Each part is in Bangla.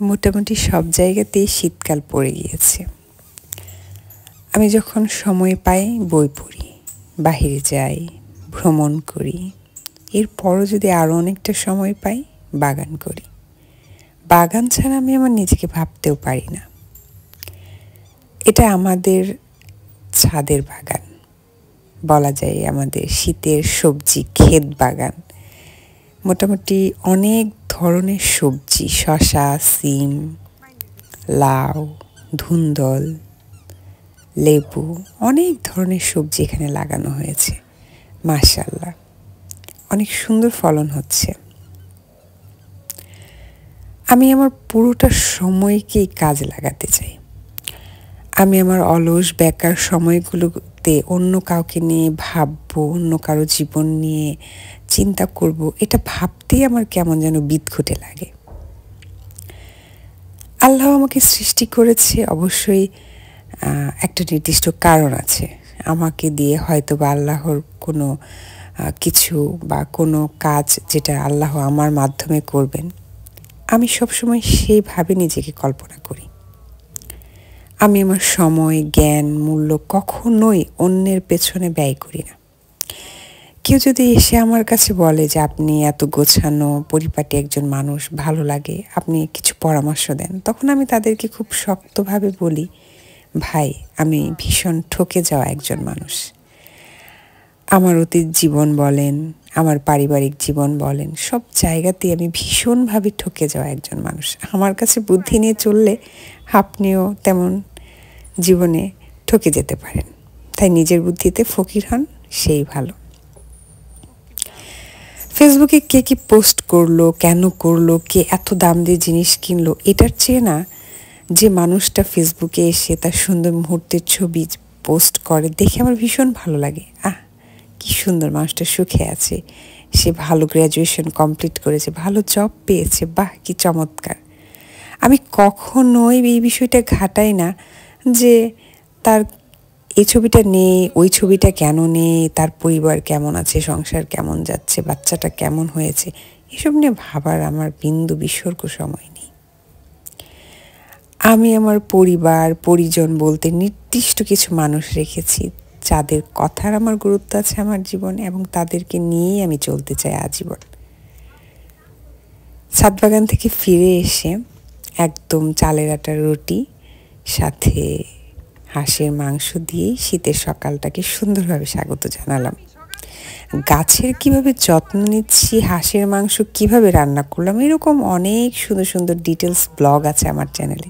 মোটামুটি সব জায়গাতেই শীতকাল পড়ে গিয়েছে। আমি যখন সময় পাই বই পড়ি, বাহিরে যাই, ভ্রমণ করি। এরপরও যদি আরও অনেকটা সময় পাই বাগান করি। বাগান ছাড়া আমি আমার নিজেকে ভাবতেও পারি না। এটা আমাদের ছাদের বাগান, বলা যায় আমাদের শীতের সবজি ক্ষেত বাগান। মোটামুটি অনেক ধরনের সবজি, শসা, সিম, লাউ, ধুন্দল, লেবু, অনেক ধরনের সবজি এখানে লাগানো হয়েছে। মাশাআল্লাহ, অনেক সুন্দর ফলন হচ্ছে। আমি আমার পুরোটা সময়কেই কাজে লাগাতে চাই। আমি আমার অলস বেকার সময়গুলোতে অন্য কাউকে নিয়ে ভাববো, অন্য কারো জীবন নিয়ে চিন্তা করব, এটা ভাবতেই আমার কেমন যেন বিদঘুটে লাগে। আল্লাহ আমাকে সৃষ্টি করেছে, অবশ্যই একটা নির্দিষ্ট কারণ আছে। আমাকে দিয়ে হয়তো বা আল্লাহর কোনো কিছু বা কোনো কাজ যেটা আল্লাহ আমার মাধ্যমে করবেন, আমি সবসময় সেইভাবে নিজেকে কল্পনা করি। আমি আমার সময়, জ্ঞান, মূল্য কখনোই অন্যের পেছনে ব্যয় করি না। কেউ যদি এসে আমার কাছে বলে যে আপনি এত গোছানো পরিপাটি একজন মানুষ, ভালো লাগে, আপনি কিছু পরামর্শ দেন, তখন আমি তাদেরকে খুব শক্তভাবে বলি, ভাই, আমি ভীষণ ঠকে যাওয়া একজন মানুষ। আমার অতীত জীবন বলেন, আমার পারিবারিক জীবন বলেন, সব জায়গাতেই আমি ভীষণভাবে ঠকে যাওয়া একজন মানুষ। আমার কাছে বুদ্ধি নিয়ে চললে আপনিও তেমন জীবনে ঠকে যেতে পারেন। তাই নিজের বুদ্ধিতে ফকির হন, সেই ভালো। ফেসবুকে কে কি পোস্ট করলো, কেন করলো, কে এত দাম দিয়ে জিনিস কিনলো, এটার চেয়ে না যে মানুষটা ফেসবুকে এসে তার সুন্দর মুহূর্তের ছবি পোস্ট করে, দেখে আমার ভীষণ ভালো লাগে। কি সুন্দর, মানুষটা সুখে আছে, সে ভালো গ্র্যাজুয়েশন কমপ্লিট করেছে, ভালো জব পেয়েছে, বাহ কি চমৎকার। আমি কখনোই এই বিষয়টা ঘাটাই না যে তার এই ছবিটা নেই, ওই ছবিটা কেন নেই, তার পরিবার কেমন আছে, সংসার কেমন যাচ্ছে, বাচ্চাটা কেমন হয়েছে, এসব নিয়ে ভাবার আমার বিন্দু বিসর্গ সময় নেই। আমি আমার পরিবার পরিজন বলতে নির্দিষ্ট কিছু মানুষ রেখেছি, যাদের কথার আমার গুরুত্ব আছে আমার জীবনে, এবং তাদেরকে নিয়েই আমি চলতে চাই আজীবন। ছাদ বাগান থেকে ফিরে এসে একদম চালের আটার রুটি সাথে হাঁসের মাংস দিয়েই শীতের সকালটাকে সুন্দরভাবে স্বাগত জানালাম। গাছের কিভাবে যত্ন নিচ্ছি, হাঁসের মাংস কিভাবে রান্না করলাম, এরকম অনেক সুন্দর সুন্দর ডিটেলস ব্লগ আছে আমার চ্যানেলে।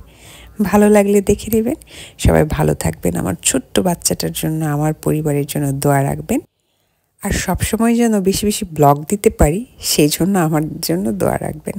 ভালো লাগলে দেখে নেবেন। সবাই ভালো থাকবেন। আমার ছোট্ট বাচ্চাটার জন্য, আমার পরিবারের জন্য দোয়া রাখবেন। আর সবসময় যেন বেশি বেশি ব্লগ দিতে পারি, সেই জন্য আমার জন্য দোয়া রাখবেন।